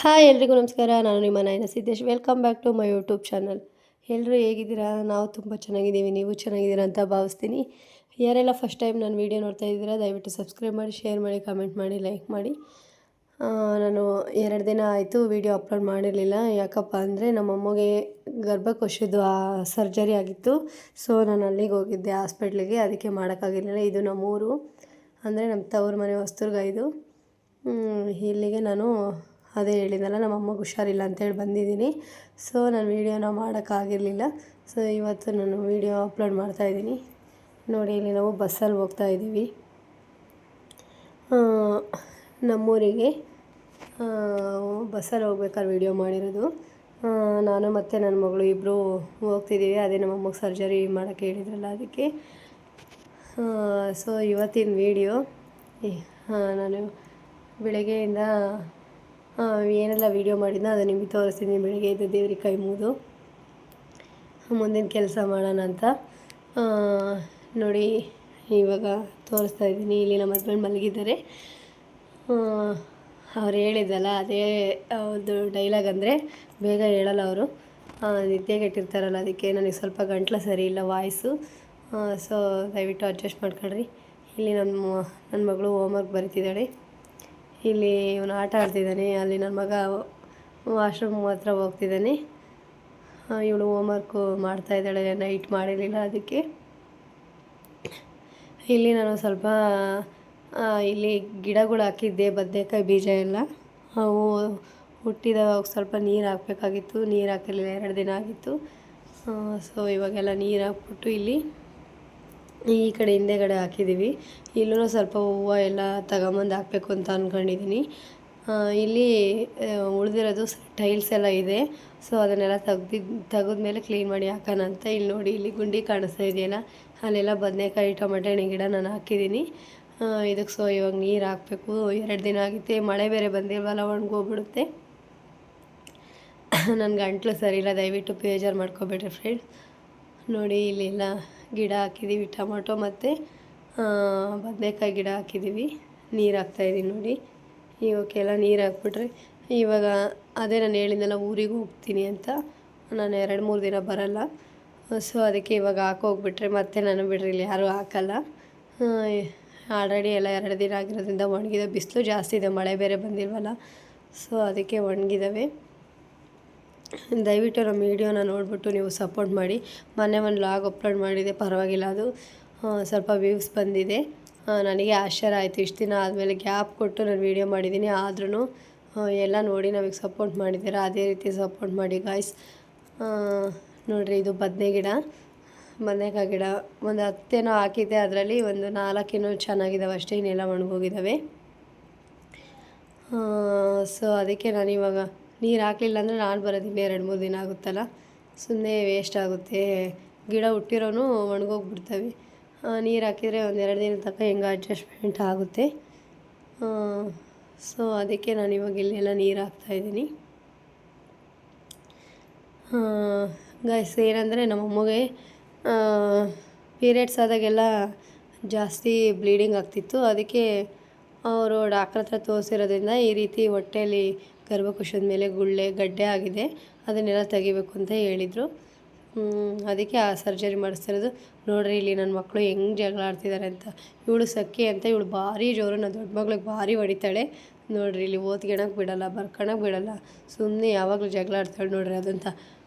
Hi ಎಲ್ರಿಗೂ ನಮಸ್ಕಾರ. ನಾನು ನಿಮ್ಮ Nayana Siddesh. Welcome back to my YouTube channel. ಎಲ್ಲರೂ ಹೇಗಿದ್ದೀರಾ? ನಾವು ತುಂಬ ಚೆನ್ನಾಗಿದ್ದೀವಿ. ನೀವು ಚೆನ್ನಾಗಿದ್ದೀರಾ ಅಂತ ಭಾವಿಸ್ತೀನಿ. ಯಾರೆಲ್ಲ ಫಸ್ಟ್ ಟೈಮ್ ನಾನು ವೀಡಿಯೋ ನೋಡ್ತಾ ಇದ್ದೀರಾ ದಯವಿಟ್ಟು ಸಬ್ಸ್ಕ್ರೈಬ್ ಮಾಡಿ, ಶೇರ್ ಮಾಡಿ, ಕಮೆಂಟ್ ಮಾಡಿ, ಲೈಕ್ ಮಾಡಿ. ನಾನು 2 ದಿನ ಆಯಿತು ವೀಡಿಯೋ ಅಪ್ಲೋಡ್ ಮಾಡಿರಲಿಲ್ಲ. ಯಾಕಪ್ಪ ಅಂದರೆ ನಮ್ಮಮ್ಮಗೆ ಗರ್ಭಕೋಶದ್ದು ಸರ್ಜರಿ ಆಗಿತ್ತು. ಸೊ ನಾನು ಅಲ್ಲಿಗೆ ಹೋಗಿದ್ದೆ ಹಾಸ್ಪಿಟ್ಲಿಗೆ, ಅದಕ್ಕೆ ಮಾಡೋಕ್ಕಾಗಿರಲಿಲ್ಲ. ಇದು ನಮ್ಮೂರು, ಅಂದರೆ ನಮ್ಮ ತವ್ರ ಮನೆ ಹೊಸದುರ್ಗ. ಇದು ಇಲ್ಲಿಗೆ ನಾನು ಅದೇ ಹೇಳಿದ್ನಲ್ಲ, ನಮ್ಮ ಅಮ್ಮಗೆ ಹುಷಾರಿಲ್ಲ ಅಂತೇಳಿ ಬಂದಿದ್ದೀನಿ. ಸೊ ನಾನು ವೀಡಿಯೋನ ಮಾಡೋಕ್ಕಾಗಿರಲಿಲ್ಲ. ಸೊ ಇವತ್ತು ನಾನು ವೀಡಿಯೋ ಅಪ್ಲೋಡ್ ಮಾಡ್ತಾಯಿದ್ದೀನಿ. ನೋಡಿ, ಇಲ್ಲಿ ನಾವು ಬಸ್ಸಲ್ಲಿ ಹೋಗ್ತಾ ಇದ್ದೀವಿ ನಮ್ಮೂರಿಗೆ. ಬಸ್ಸಲ್ಲಿ ಹೋಗ್ಬೇಕಾದ್ರೆ ವೀಡಿಯೋ ಮಾಡಿರೋದು. ನಾನು ಮತ್ತು ನನ್ನ ಮಗಳು ಇಬ್ಬರು ಹೋಗ್ತಿದ್ದೀವಿ. ಅದೇ ನಮ್ಮ ಅಮ್ಮಗೆ ಸರ್ಜರಿ ಮಾಡೋಕ್ಕೆ ಹೇಳಿದ್ರಲ್ಲ, ಅದಕ್ಕೆ. ಸೊ ಇವತ್ತಿನ ವೀಡಿಯೋ ನಾನು ಬೆಳಗ್ಗೆಯಿಂದ ಏನೆಲ್ಲ ವೀಡಿಯೋ ಮಾಡಿದ್ನೋ ಅದು ನಿಮಗೆ ತೋರಿಸ್ತೀನಿ. ಬೆಳಗ್ಗೆ ಎದ್ದು ದೇವ್ರಿಗೆ ಕೈ ಮುಗಿದು ಮುಂದಿನ ಕೆಲಸ ಮಾಡೋಣ ಅಂತ. ನೋಡಿ, ಇವಾಗ ತೋರಿಸ್ತಾ ಇದ್ದೀನಿ. ಇಲ್ಲಿ ನಮ್ಮ ಹಸ್ಬೆಂಡ್ ಮಲಗಿದ್ದಾರೆ. ಅವ್ರು ಹೇಳಿದ್ದಲ್ಲ, ಅದೇ ಅವ್ರದ್ದು ಡೈಲಾಗ್. ಅಂದರೆ ಬೇಗ ಹೇಳಲ್ಲ ಅವರು, ನಿದ್ದೆಗೆಟ್ಟಿರ್ತಾರಲ್ಲ, ಅದಕ್ಕೆ ನನಗೆ ಸ್ವಲ್ಪ ಗಂಟ್ಲು ಸರಿ ಇಲ್ಲ, ವಾಯ್ಸು. ಸೊ ದಯವಿಟ್ಟು ಅಡ್ಜಸ್ಟ್ ಮಾಡ್ಕೊಳ್ರಿ. ಇಲ್ಲಿ ನನ್ನ ಮಗಳು ಹೋಮ್ವರ್ಕ್ ಬರೀತಿದ್ದಾಳೆ. ಇಲ್ಲಿ ಇವನು ಆಟ ಆಡ್ತಿದ್ದಾನೆ. ಅಲ್ಲಿ ನನ್ನ ಮಗ ವಾಶ್ರೂಮ್ ಹತ್ರ ಹೋಗ್ತಿದ್ದಾನೆ. ಇವಳು ಹೋಮ್ವರ್ಕು ಮಾಡ್ತಾಯಿದ್ದಾಳೆ, ನೈಟ್ ಮಾಡಿರಲಿಲ್ಲ ಅದಕ್ಕೆ. ಇಲ್ಲಿ ನಾನು ಸ್ವಲ್ಪ ಇಲ್ಲಿ ಗಿಡಗಳು ಹಾಕಿದ್ದೆ, ಬದನೆಕಾಯಿ ಬೀಜ ಎಲ್ಲ. ಅವು ಹುಟ್ಟಿದಾಗ ಸ್ವಲ್ಪ ನೀರು ಹಾಕಬೇಕಾಗಿತ್ತು, ನೀರು ಹಾಕಿರಲಿಲ್ಲ, 2 ದಿನ ಆಗಿತ್ತು. ಸೊ ಇವಾಗೆಲ್ಲ ನೀರು ಹಾಕ್ಬಿಟ್ಟು ಇಲ್ಲಿ ಈ ಕಡೆ ಹಿಂದೆಗಡೆ ಹಾಕಿದ್ದೀವಿ. ಇಲ್ಲೂ ಸ್ವಲ್ಪ ಹೂವು ಎಲ್ಲ ತಗೊಂಬಂದು ಹಾಕಬೇಕು ಅಂತ ಅಂದ್ಕೊಂಡಿದ್ದೀನಿ. ಇಲ್ಲಿ ಉಳಿದಿರೋದು ಟೈಲ್ಸ್ ಎಲ್ಲ ಇದೆ. ಸೊ ಅದನ್ನೆಲ್ಲ ತೆಗೆದ್ಮೇಲೆ ಕ್ಲೀನ್ ಮಾಡಿ ಹಾಕೋಣ ಅಂತ. ಇಲ್ಲಿ ನೋಡಿ, ಇಲ್ಲಿ ಗುಂಡಿ ಕಾಣಿಸ್ತಾ ಇದೆಯಲ್ಲ, ಅಲ್ಲೆಲ್ಲ ಬದನೆಕಾಯಿ, ಟೊಮೆಟೊ ಹಣ್ಣು ಗಿಡ ನಾನು ಹಾಕಿದ್ದೀನಿ. ಇದಕ್ಕೆ ಸೊ ಇವಾಗ ನೀರು ಹಾಕಬೇಕು. 2 ದಿನ ಆಗಿತ್ತೆ, ಮಳೆ ಬೇರೆ ಬಂದಿಲ್ವಲ್ಲ, ಒಣಗೋಗ್ಬಿಡುತ್ತೆ. ನನ್ನ ಗಂಟ್ಲು ಸರಿ ಇಲ್ಲ, ದಯವಿಟ್ಟು ಬೇಜಾರು ಮಾಡ್ಕೊಬೇಡ್ರಿ ಫ್ರೆಂಡ್ಸ್. ನೋಡಿ, ಇಲ್ಲೆಲ್ಲ ಗಿಡ ಹಾಕಿದ್ದೀವಿ, ಟೊಮೊಟೊ ಮತ್ತು ಬದನೆಕಾಯಿ ಗಿಡ ಹಾಕಿದ್ದೀವಿ. ನೀರು ಹಾಕ್ತಾಯಿದ್ದೀನಿ ನೋಡಿ. ಇವಕ್ಕೆಲ್ಲ ನೀರು ಹಾಕ್ಬಿಟ್ರೆ ಇವಾಗ ಅದೇ ನಾನು ಹೇಳಿದ್ನಲ್ಲ, ಊರಿಗೆ ಹೋಗ್ತೀನಿ ಅಂತ. ನಾನು 2-3 ದಿನ ಬರಲ್ಲ. ಸೊ ಅದಕ್ಕೆ ಇವಾಗ ಹಾಕೋಗ್ಬಿಟ್ರೆ ಮತ್ತೆ ನಾನು ಬಿಡ್ರಿ ಇಲ್ಲಿ ಯಾರೂ ಹಾಕಲ್ಲ. ಆಲ್ರೆಡಿ ಎಲ್ಲ 2 ದಿನ ಆಗಿರೋದ್ರಿಂದ ಒಣಗಿದೆ. ಬಿಸಿಲು ಜಾಸ್ತಿ ಇದೆ, ಮಳೆ ಬೇರೆ ಬಂದಿಲ್ವಲ್ಲ, ಸೊ ಅದಕ್ಕೆ ಒಣಗಿದ್ದಾವೆ. ದಯವಿಟ್ಟು ನಮ್ಮ ವೀಡಿಯೋನ ನೋಡಿಬಿಟ್ಟು ನೀವು ಸಪೋರ್ಟ್ ಮಾಡಿ. ಮೊನ್ನೆ ಒಂದು ವ್ಲಾಗ್ ಅಪ್ಲೋಡ್ ಮಾಡಿದೆ, ಪರವಾಗಿಲ್ಲ, ಅದು ಸ್ವಲ್ಪ ವ್ಯೂಸ್ ಬಂದಿದೆ. ನನಗೆ ಆಶ್ಚರ್ಯ ಆಯಿತು. ಇಷ್ಟು ದಿನ ಆದಮೇಲೆ ಗ್ಯಾಪ್ ಕೊಟ್ಟು ನಾನು ವೀಡಿಯೋ ಮಾಡಿದ್ದೀನಿ, ಆದ್ರೂ ಎಲ್ಲ ನೋಡಿ ನಮಗೆ ಸಪೋರ್ಟ್ ಮಾಡಿದ್ದೀರಾ. ಅದೇ ರೀತಿ ಸಪೋರ್ಟ್ ಮಾಡಿ ಗಾಯ್ಸ್. ನೋಡಿರಿ, ಇದು ಬದನೆಕಾಯಿ ಗಿಡ ಒಂದು 10 ಹಾಕಿದ್ದೆ. ಅದರಲ್ಲಿ ಒಂದು 4 ಚೆನ್ನಾಗಿದ್ದಾವೆ ಅಷ್ಟೇ, ಇನ್ನೆಲ್ಲ ಒಣಗೋಗಿದ್ದಾವೆ. ಸೊ ಅದಕ್ಕೆ ನಾನು ಇವಾಗ ನೀರು ಹಾಕಲಿಲ್ಲ ಅಂದರೆ ನಾನು ಬರೋದಿಲ್ಲ, 2-3 ದಿನ ಆಗುತ್ತಲ್ಲ, ಸುಮ್ಮನೆ ವೇಸ್ಟ್ ಆಗುತ್ತೆ. ಗಿಡ ಹುಟ್ಟಿರೋನು ಒಣಗೋಗ್ಬಿಡ್ತವೆ. ನೀರು ಹಾಕಿದರೆ ಒಂದು 2 ದಿನ ತನಕ ಹೆಂಗೆ ಅಡ್ಜಸ್ಟ್ಮೆಂಟ್ ಆಗುತ್ತೆ. ಸೊ ಅದಕ್ಕೆ ನಾನು ಇವಾಗ ಇಲ್ಲೆಲ್ಲ ನೀರು ಹಾಕ್ತಾಯಿದ್ದೀನಿ. ಗೈಸ್, ಏನಂದರೆ ನಮ್ಮಮ್ಮಗೆ ಪೀರಿಯಡ್ಸ್ ಆದಾಗೆಲ್ಲ ಜಾಸ್ತಿ ಬ್ಲೀಡಿಂಗ್ ಆಗ್ತಿತ್ತು. ಅದಕ್ಕೆ ಅವರು ಡಾಕ್ಟ್ರ್ ಹತ್ರ ತೋರಿಸಿರೋದ್ರಿಂದ ಈ ರೀತಿ ಹೊಟ್ಟೆಯಲ್ಲಿ ಗರ್ಭಕೋಶದ ಮೇಲೆ ಗಡ್ಡೆ ಆಗಿದೆ, ಅದನ್ನೆಲ್ಲ ತೆಗಿಬೇಕು ಅಂತ ಹೇಳಿದರು. ಅದಕ್ಕೆ ಆ ಸರ್ಜರಿ ಮಾಡಿಸ್ತಿರೋದು. ನೋಡಿರಿ, ಇಲ್ಲಿ ನನ್ನ ಮಕ್ಕಳು ಹೆಂಗೆ ಜಗಳ ಆಡ್ತಿದ್ದಾರೆ ಅಂತ. ಇವಳು ಸಕ್ಕಿ ಅಂತ, ಇವಳು ಭಾರಿ ಜೋರು. ನನ್ನ ದೊಡ್ಡ ಮಗಳಿಗೆ ಭಾರಿ ಹೊಡಿತಾಳೆ. ನೋಡಿರಿ, ಇಲ್ಲಿ ಓದ್ಕೊಳಕ್ಕೆ ಬಿಡೋಲ್ಲ, ಬರ್ಕೊಳಕ್ಕೆ ಬಿಡೋಲ್ಲ, ಸುಮ್ಮನೆ ಯಾವಾಗಲೂ ಜಗಳ ಆಡ್ತಾಳೆ. ನೋಡಿರಿ, ಅದಂತ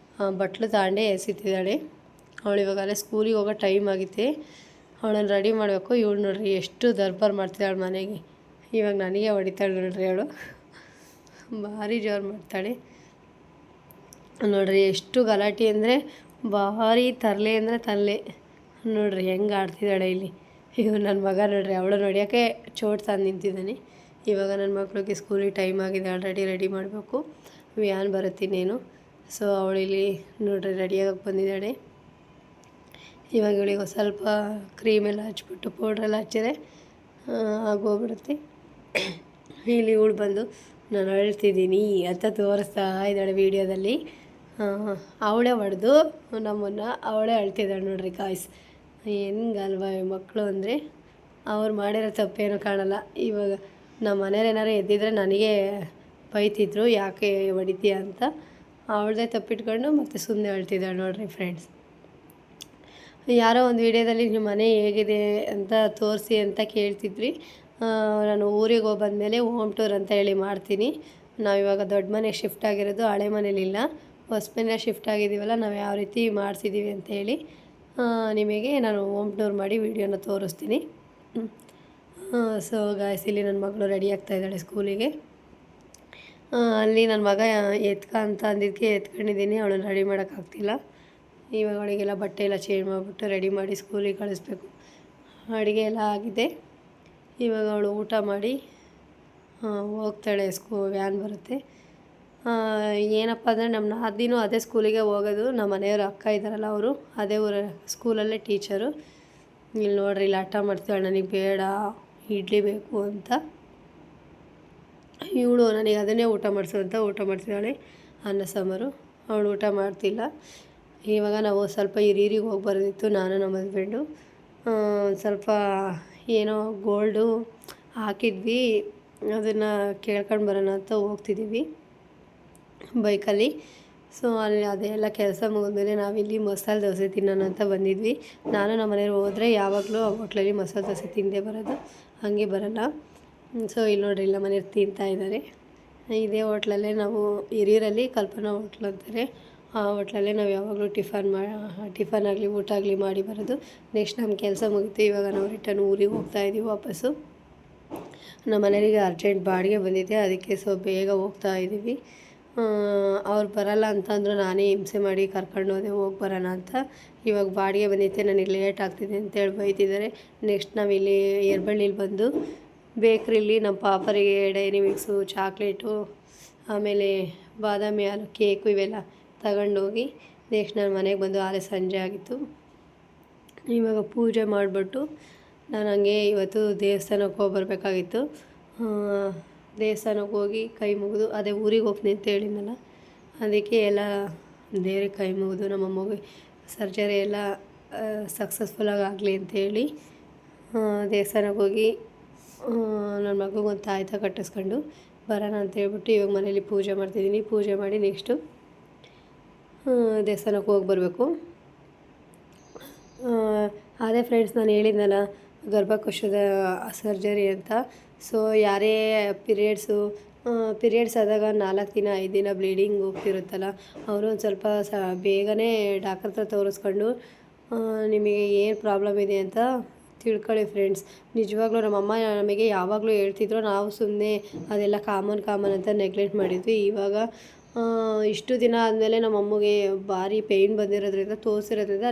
ಬಟ್ಲು ತಾಂಡೆ ಎಸಿತಿದ್ದಾಳೆ. ಅವಳು ಇವಾಗಲೇ ಸ್ಕೂಲಿಗೆ ಹೋಗೋ ಟೈಮ್ ಆಗಿತ್ತೆ, ಅವಳನ್ನು ರೆಡಿ ಮಾಡಬೇಕು. ಇವಳು ನೋಡಿರಿ ಎಷ್ಟು ದರ್ಬಾರ್ ಮಾಡ್ತಿದ್ದಾಳೆ ಮನೆಗೆ. ಇವಾಗ ನನಗೆ ಹೊಡಿತಾಳೆ ನೋಡಿರಿ, ಅವಳು ಭಾರಿ ಜೋರು ಮಾಡ್ತಾಳೆ. ನೋಡಿರಿ, ಎಷ್ಟು ಗಲಾಟೆ ಅಂದರೆ ಭಾರಿ ತರಲೆ ಅಂದರೆ ತರಲೆ. ನೋಡಿರಿ ಹೆಂಗೆ ಆಡ್ತಿದ್ದಾಳೆ ಇಲ್ಲಿ. ಇವ್ರು ನನ್ನ ಮಗ ನೋಡಿರಿ, ಅವಳು ನೋಡಿಯೋಕ್ಕೆ ಚೋಟ್ ತಂದು ನಿಂತಿದ್ದಾನೆ. ಇವಾಗ ನನ್ನ ಮಕ್ಕಳಿಗೆ ಸ್ಕೂಲಿಗೆ ಟೈಮ್ ಆಗಿದೆ, ಆಲ್ರೆಡಿ ರೆಡಿ ಮಾಡಬೇಕು, ವ್ಯಾನ್ ಬರುತ್ತೀನೇನು. ಸೊ ಅವಳು ಇಲ್ಲಿ ನೋಡಿರಿ ರೆಡಿಯಾಗಕ್ಕೆ ಬಂದಿದ್ದಾಳೆ. ಇವಾಗ ಇವಳಿಗೆ ಸ್ವಲ್ಪ ಕ್ರೀಮೆಲ್ಲ ಹಚ್ಬಿಟ್ಟು ಪೌಡ್ರೆಲ್ಲ ಹಚ್ಚಿದ್ರೆ ಆಗೋಗ್ಬಿಡುತ್ತೆ. ಇಲ್ಲಿ ಇವಳು ಬಂದು ನಾನು ಅಳ್ತಿದ್ದೀನಿ ಅಂತ ತೋರಿಸ್ತಾ ಇದ್ದಾಳೆ ವೀಡಿಯೋದಲ್ಲಿ. ಅವಳೇ ಹೊಡೆದು ನಮ್ಮನ್ನು, ಅವಳೇ ಅಳ್ತಿದ್ದಾಳೆ ನೋಡ್ರಿ ಗಾಯ್ಸ್. ಹೆಂಗಲ್ವ ಮಕ್ಕಳು ಅಂದರೆ, ಅವ್ರು ಮಾಡಿರೋ ತಪ್ಪೇನು ಕಾಣಲ್ಲ. ಇವಾಗ ನಮ್ಮ ಮನೇಲಿ ಏನಾರು ಎದ್ದಿದ್ರೆ ನನಗೆ ಬೈತಿದ್ರು ಯಾಕೆ ಹೊಡಿತೀಯ ಅಂತ. ಅವಳದೇ ತಪ್ಪಿಟ್ಕೊಂಡು ಮತ್ತೆ ಸುಮ್ಮನೆ ಅಳ್ತಿದ್ದಾಳೆ ನೋಡಿರಿ ಫ್ರೆಂಡ್ಸ್. ಯಾರೋ ಒಂದು ವಿಡಿಯೋದಲ್ಲಿ ನಿಮ್ಮ ಮನೆ ಹೇಗಿದೆ ಅಂತ ತೋರಿಸಿ ಅಂತ ಕೇಳ್ತಿದ್ರಿ. ನಾನು ಊರಿಗೆ ಹೋಗಿ ಬಂದಮೇಲೆ ಹೋಮ್ ಟೂರ್ ಅಂತ ಹೇಳಿ ಮಾಡ್ತೀನಿ. ನಾವಿವಾಗ ದೊಡ್ಡ ಮನೆಗೆ ಶಿಫ್ಟ್ ಆಗಿರೋದು, ಹಳೆ ಮನೇಲಿಲ್ಲ, ಹೊಸ ಮನೆ ಶಿಫ್ಟ್ ಆಗಿದ್ದೀವಲ್ಲ, ನಾವು ಯಾವ ರೀತಿ ಮಾಡಿಸಿದ್ದೀವಿ ಅಂತೇಳಿ ನಿಮಗೆ ನಾನು ಹೋಮ್ ಟೂರ್ ಮಾಡಿ ವಿಡಿಯೋನ ತೋರಿಸ್ತೀನಿ. ಸೊ ಗಾಯ್ಸ್, ಇಲ್ಲಿ ನನ್ನ ಮಗಳು ರೆಡಿ ಆಗ್ತಾಯಿದ್ದಾಳೆ ಸ್ಕೂಲಿಗೆ. ಅಲ್ಲಿ ನನ್ನ ಮಗ ಎತ್ಕ ಅಂತ ಅಂದಿದ್ದಕ್ಕೆ ಎತ್ಕೊಂಡಿದ್ದೀನಿ, ಅವಳನ್ನು ರೆಡಿ ಮಾಡೋಕ್ಕಾಗ್ತಿಲ್ಲ. ಇವಾಗ ಅವಳಿಗೆಲ್ಲ ಬಟ್ಟೆ ಎಲ್ಲ ಚೇಂಜ್ ಮಾಡಿಬಿಟ್ಟು ರೆಡಿ ಮಾಡಿ ಸ್ಕೂಲಿಗೆ ಕಳಿಸ್ಬೇಕು. ಅಡುಗೆ ಎಲ್ಲ ಆಗಿದೆ. ಇವಾಗ ಅವಳು ಊಟ ಮಾಡಿ ಹೋಗ್ತಾಳೆ. ವ್ಯಾನ್ ಬರುತ್ತೆ. ಏನಪ್ಪ ಅಂದರೆ ನಮ್ಮ ನಾದಿನೂ ಅದೇ ಸ್ಕೂಲಿಗೆ ಹೋಗೋದು. ನಮ್ಮ ಮನೆಯವರು ಅಕ್ಕ ಇದ್ದಾರಲ್ಲ, ಅವರು ಅದೇ ಊರ ಸ್ಕೂಲಲ್ಲೇ ಟೀಚರು. ಇಲ್ಲಿ ನೋಡ್ರಿ, ಇಲ್ಲಿ ಆಟ ಮಾಡ್ತಾಳೆ, ನನಗೆ ಬೇಡ ಇಡ್ಲಿ ಬೇಕು ಅಂತ. ಇವಳು ನನಗೆ ಅದನ್ನೇ ಊಟ ಮಾಡಿಸು ಅಂತ ಊಟ ಮಾಡ್ತಿದ್ದಾಳೆ, ಅನ್ನ ಸಾಂಬಾರು. ಅವಳು ಊಟ ಮಾಡ್ತಿಲ್ಲ. ಇವಾಗ ನಾವು ಸ್ವಲ್ಪ ಹಿರಿಯರಿಗೆ ಹೋಗಿ ಬರೋದಿತ್ತು, ನಾನು ನಮ್ಮ ಹಸ್ಬೆಂಡು. ಸ್ವಲ್ಪ ಏನೋ ಗೋಲ್ಡು ಹಾಕಿದ್ವಿ, ಅದನ್ನು ಕೇಳ್ಕೊಂಡು ಬರೋಣ ಅಂತ ಹೋಗ್ತಿದ್ದೀವಿ ಬೈಕಲ್ಲಿ. ಸೊ ಅಲ್ಲಿ ಅದೆಲ್ಲ ಕೆಲಸ ಮುಗಿದ್ಮೇಲೆ ನಾವಿಲ್ಲಿ ಮಸಾಲೆ ದೋಸೆ ತಿನ್ನೋಣ ಅಂತ ಬಂದಿದ್ವಿ. ನಾನು ನಮ್ಮ ಮನೆಯವ್ರು ಹೋದರೆ ಯಾವಾಗಲೂ ಆ ಹೋಟ್ಲಲ್ಲಿ ಮಸಾಲೆ ದೋಸೆ ತಿಂದೇ ಬರೋದು, ಹಾಗೆ ಬರೋಲ್ಲ. ಸೊ ಇಲ್ಲಿ ನೋಡ್ರಿ, ಇಲ್ಲ ಮನೆಯವ್ರು ತಿಂತಾಯಿದ್ದಾರೆ. ಇದೇ ಹೋಟ್ಲಲ್ಲೇ ನಾವು ಹಿರಿಯೂರಲ್ಲಿ ಕಲ್ಪನಾ ಹೋಟ್ಲ್ ಅಂತಾರೆ, ಆ ಹೋಟ್ಲಲ್ಲೇ ನಾವು ಯಾವಾಗಲೂ ಟಿಫನ್ ಆಗಲಿ ಊಟ ಆಗಲಿ ಮಾಡಿ ಬರೋದು. ನೆಕ್ಸ್ಟ್ ನಮ್ಮ ಕೆಲಸ ಮುಗಿತು. ಇವಾಗ ನಾವು ರಿಟರ್ನ್ ಊರಿಗೆ ಹೋಗ್ತಾಯಿದ್ದೀವಿ ವಾಪಸ್ಸು. ನಮ್ಮ ಮನೆಯವರಿಗೆ ಅರ್ಜೆಂಟ್ ಬಾಡಿಗೆ ಬಂದಿದೆ, ಅದಕ್ಕೆ ಸೊ ಬೇಗ ಹೋಗ್ತಾ ಇದ್ದೀವಿ. ಅವ್ರು ಬರೋಲ್ಲ ಅಂತಂದ್ರು, ನಾನೇ ಹಿಂಸೆ ಮಾಡಿ ಕರ್ಕೊಂಡು ಹೋದೆ ಹೋಗಿ ಬರೋಣ ಅಂತ. ಇವಾಗ ಬಾಡಿಗೆ ಬಂದೈತೆ, ನನಗೆ ಲೇಟ್ ಆಗ್ತಿದೆ ಅಂತೇಳಿ ಬೈತಿದ್ದಾರೆ. ನೆಕ್ಸ್ಟ್ ನಾವಿಲ್ಲಿ ಎರ್ಬಳ್ಳಿಲಿ ಬಂದು ಬೇಕ್ರಿಲಿ ನಮ್ಮ ಪಾಪರಿಗೆ ಡೈರಿ ಮಿಕ್ಸು, ಚಾಕ್ಲೇಟು, ಆಮೇಲೆ ಬಾದಾಮಿ ಹಾಲು, ಕೇಕು ಇವೆಲ್ಲ ತಗೊಂಡೋಗಿ ನೆಕ್ಸ್ಟ್ ನಾನು ಮನೆಗೆ ಬಂದು ಆಲೆ ಸಂಜೆ ಆಗಿತ್ತು. ಇವಾಗ ಪೂಜೆ ಮಾಡಿಬಿಟ್ಟು ನಾನು ಹಂಗೆ ಇವತ್ತು ದೇವಸ್ಥಾನಕ್ಕೆ ಹೋಗಿ ಬರಬೇಕಾಗಿತ್ತು. ದೇವಸ್ಥಾನಕ್ಕೆ ಹೋಗಿ ಕೈ ಮುಗಿದು, ಅದೇ ಊರಿಗೆ ಹೋಗ್ತೀನಿ ಅಂತ ಹೇಳಿದ್ನಲ್ಲ, ಅದಕ್ಕೆ ಎಲ್ಲ ದೇವ್ರಿಗೆ ಕೈ ಮುಗಿದು ನಮ್ಮ ಅಮ್ಮಗೆ ಸರ್ಜರಿ ಎಲ್ಲ ಸಕ್ಸಸ್ಫುಲ್ಲಾಗಿ ಆಗಲಿ ಅಂತೇಳಿ ದೇವಸ್ಥಾನಕ್ಕೆ ಹೋಗಿ ನನ್ನ ಮಗುಗೊಂದು ತಾಯ್ತ ಕಟ್ಟಿಸ್ಕೊಂಡು ಬರೋಣ ಅಂತೇಳ್ಬಿಟ್ಟು ಇವಾಗ ಮನೇಲಿ ಪೂಜೆ ಮಾಡ್ತಿದ್ದೀನಿ. ಪೂಜೆ ಮಾಡಿ ನೆಕ್ಸ್ಟು ದೇವಸ್ಥಾನಕ್ಕೆ ಹೋಗಿ ಬರಬೇಕು. ಅದೇ ಫ್ರೆಂಡ್ಸ್, ನಾನು ಹೇಳಿದ್ನಲ್ಲ ಗರ್ಭಕೋಶದ ಸರ್ಜರಿ ಅಂತ. ಸೊ ಯಾರೇ ಪೀರಿಯಡ್ಸ್ ಆದಾಗ 4 ದಿನ 5 ದಿನ ಬ್ಲೀಡಿಂಗ್ ಹೋಗ್ತಿರುತ್ತಲ್ಲ, ಅವರು ಒಂದು ಸ್ವಲ್ಪ ಬೇಗನೆ ಡಾಕ್ಟರ್ ಹತ್ರ ತೋರಿಸ್ಕೊಂಡು ನಿಮಗೆ ಏನು ಪ್ರಾಬ್ಲಮ್ ಇದೆ ಅಂತ ತಿಳ್ಕೊಳ್ಳಿ ಫ್ರೆಂಡ್ಸ್. ನಿಜವಾಗ್ಲೂ ನಮ್ಮಮ್ಮ ನಮಗೆ ಯಾವಾಗಲೂ ಹೇಳ್ತಿದ್ರು, ನಾವು ಸುಮ್ಮನೆ ಅದೆಲ್ಲ ಕಾಮನ್ ಅಂತ ನೆಗ್ಲೆಕ್ಟ್ ಮಾಡಿದ್ವಿ. ಇವಾಗ ಇಷ್ಟು ದಿನ ಆದಮೇಲೆ ನಮ್ಮ ಅಮ್ಮಗೆ ಭಾರಿ ಪೇಯ್ನ್ ಬಂದಿರೋದ್ರಿಂದ, ತೋರಿಸಿರೋದ್ರಿಂದ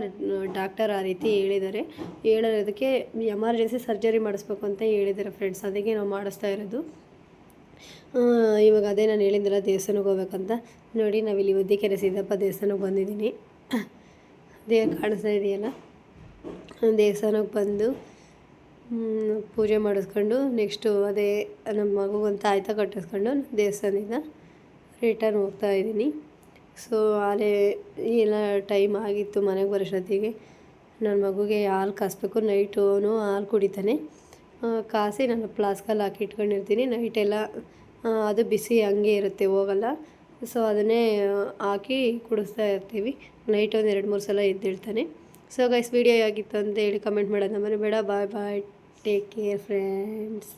ಡಾಕ್ಟರ್ ಆ ರೀತಿ ಹೇಳಿರೋದಕ್ಕೆ ಎಮರ್ಜೆನ್ಸಿ ಸರ್ಜರಿ ಮಾಡಿಸ್ಬೇಕು ಅಂತ ಹೇಳಿದ್ದಾರೆ ಫ್ರೆಂಡ್ಸ್. ಅದಕ್ಕೆ ನಾವು ಮಾಡಿಸ್ತಾ ಇರೋದು. ಇವಾಗ ಅದೇ ನಾನು ಹೇಳಿದ್ನಲ್ಲ ದೇವಸ್ಥಾನಕ್ಕೆ ಹೋಗ್ಬೇಕಂತ. ನೋಡಿ, ನಾವಿಲ್ಲಿ ಉದ್ದಿಕೆರೆ ಸಿದ್ದಪ್ಪ ದೇವಸ್ಥಾನಕ್ಕೆ ಬಂದಿದ್ದೀನಿ. ದೇವ್ರು ಕಾಣಿಸ್ತಾ ಇದೆಯಲ್ಲ, ದೇವಸ್ಥಾನಕ್ಕೆ ಬಂದು ಪೂಜೆ ಮಾಡಿಸ್ಕೊಂಡು ನೆಕ್ಸ್ಟು ಅದೇ ನಮ್ಮ ಮಗುಗೊಂದು ತಾಯ್ತ ಕಟ್ಟಿಸ್ಕೊಂಡು ದೇವಸ್ಥಾನದಿಂದ ರಿಟರ್ನ್ ಹೋಗ್ತಾ ಇದ್ದೀನಿ. ಸೊ ಅಲ್ಲೇ ಎಲ್ಲ ಟೈಮ್ ಆಗಿತ್ತು ಮನೆಗೆ ಬರೋಷ್ಟೊತ್ತಿಗೆ. ನನ್ನ ಮಗುಗೆ ಹಾಲು ಕಾಯಿಸ್ಬೇಕು. ನೈಟು ಹಾಲು ಕುಡಿತಾನೆ. ಕಾಸಿ ನಾನು ಫ್ಲಾಸ್ಕಲ್ಲಿ ಹಾಕಿ ಇಟ್ಕೊಂಡಿರ್ತೀನಿ. ನೈಟೆಲ್ಲ ಅದು ಬಿಸಿ ಹಂಗೆ ಇರುತ್ತೆ, ಹೋಗಲ್ಲ. ಸೊ ಅದನ್ನೇ ಹಾಕಿ ಕುಡಿಸ್ತಾ ಇರ್ತೀವಿ. ನೈಟ್ ಒಂದು 2-3 ಸಲ ಎದ್ದೇಳ್ತಾನೆ. ಸೊ ಗೈಸ್, ವಿಡಿಯೋ ಆಗಿತ್ತು ಅಂತ ಹೇಳಿ ಕಮೆಂಟ್ ಮಾಡೋದು ಮರಿಬೇಡ. Bye take care friends.